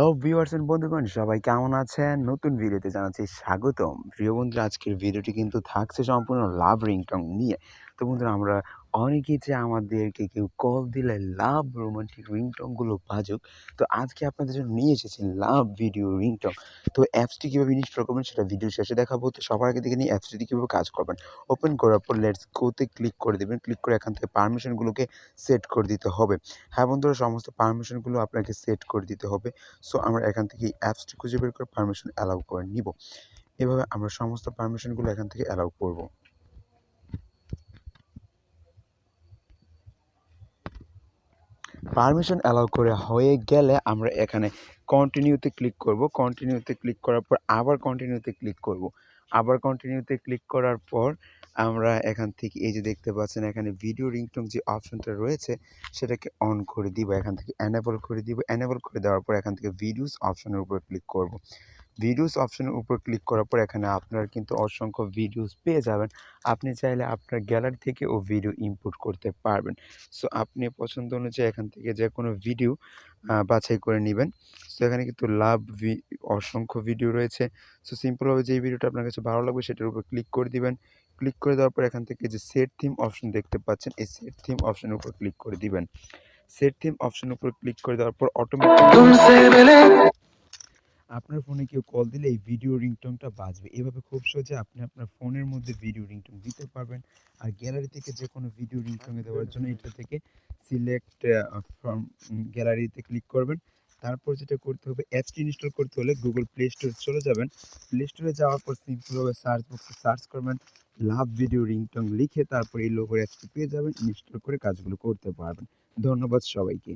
Hello viewers and বন্ধুগণ, সবাই কেমন আছেন? নতুন ভিডিওতে জানাচ্ছি স্বাগতম। প্রিয় বন্ধুরা, আজকের ভিডিওটি কিন্তু থাকছে সম্পূর্ণ লাভ রিংটোন নিয়ে। তো বন্ধুরা, আমরা অনেকেই যে আমাদেরকে কেউ কল দিলে লাভ রোমান্টিক রিংটোনগুলো বাজুক। তো আজকে আপনাদের জন্য নিয়ে এসেছি লাভ ভিডিও রিংটোন। তো অ্যাপসটি কীভাবে ইনস্টল করবেন সেটা ভিডিও শেষে দেখাবো। তো সবার আগে দেখে নিই অ্যাপসটি কীভাবে কাজ করবেন। ওপেন করার পর লেটস গোতে ক্লিক করে দেবেন। ক্লিক করে এখান থেকে পারমিশনগুলোকে সেট করে দিতে হবে। হ্যাঁ বন্ধুরা, সমস্ত পারমিশনগুলো আপনাকে সেট করে দিতে হবে। সো আমরা এখান থেকে অ্যাপসটি খুঁজে বের করে পারমিশন অ্যালাউ করে নিব। এভাবে আমরা সমস্ত পারমিশনগুলো এখান থেকে অ্যালাউ করব। পারমিশন অ্যালাউ করে হয়ে গেলে আমরা এখানে কন্টিনিউতে ক্লিক করব। কন্টিনিউতে ক্লিক করার পর আবার কন্টিনিউতে ক্লিক করব। আবার কন্টিনিউতে ক্লিক করার পর আমরা এখান থেকে এই যে দেখতে পাচ্ছেন এখানে ভিডিও রিংটোন যে অপশনটা রয়েছে সেটাকে অন করে দিব। এখান থেকে এনেবল করে দিব। এনেবল করে দেওয়ার পর এখান থেকে ভিডিওস অপশনের উপর ক্লিক করব। ভিডিওস অপশনের উপর ক্লিক করার পর এখানে আপনারা কিন্তু অসংখ্য ভিডিওস পেয়ে যাবেন। আপনি চাইলে আপনার গ্যালারি থেকেও ভিডিও ইম্পোর্ট করতে পারবেন। সো আপনি পছন্দ অনুযায়ী এখান থেকে যেকোনো ভিডিও বাছাই করে নিবেন। সো এখানে কিন্তু অসংখ্য ভিডিও রয়েছে। সো সিম্পলভাবে যেই ভিডিওটা আপনার কাছে ভালো লাগবে সেটার উপর ক্লিক করে দিবেন। ক্লিক করে দেওয়ার পর এখান থেকে যে সেট থিম অপশন দেখতে পাচ্ছেন, এই সেট থিম অপশনের উপর ক্লিক করে দিবেন। সেট থিম অপশনের উপর ক্লিক করে দেওয়ার পর অটোমেটিক আপনার ফোনে কেউ কল দিলে এই ভিডিও রিংটোনটা বাজবে। এভাবে খুব সহজে আপনি আপনার ফোনের মধ্যে ভিডিও রিংটোন দিতে পারবেন। আর গ্যালারি থেকে যেকোনো ভিডিও রিংটোনে দেওয়ার জন্য এটা থেকে সিলেক্ট ফ্রম গ্যালারিতে ক্লিক করবেন। তারপর যেটা করতে হবে, অ্যাপসটি ইনস্টল করতে হলে গুগল প্লে স্টোরে চলে যাবেন। প্লে স্টোরে যাওয়ার পর সিম্পলভাবে সার্চ বক্সে সার্চ করবেন লাভ ভিডিও রিংটোন লিখে, তারপর এই লোগোর অ্যাপসটি পেয়ে যাবেন। ইনস্টল করে কাজগুলো করতে পারবেন। ধন্যবাদ সবাইকে।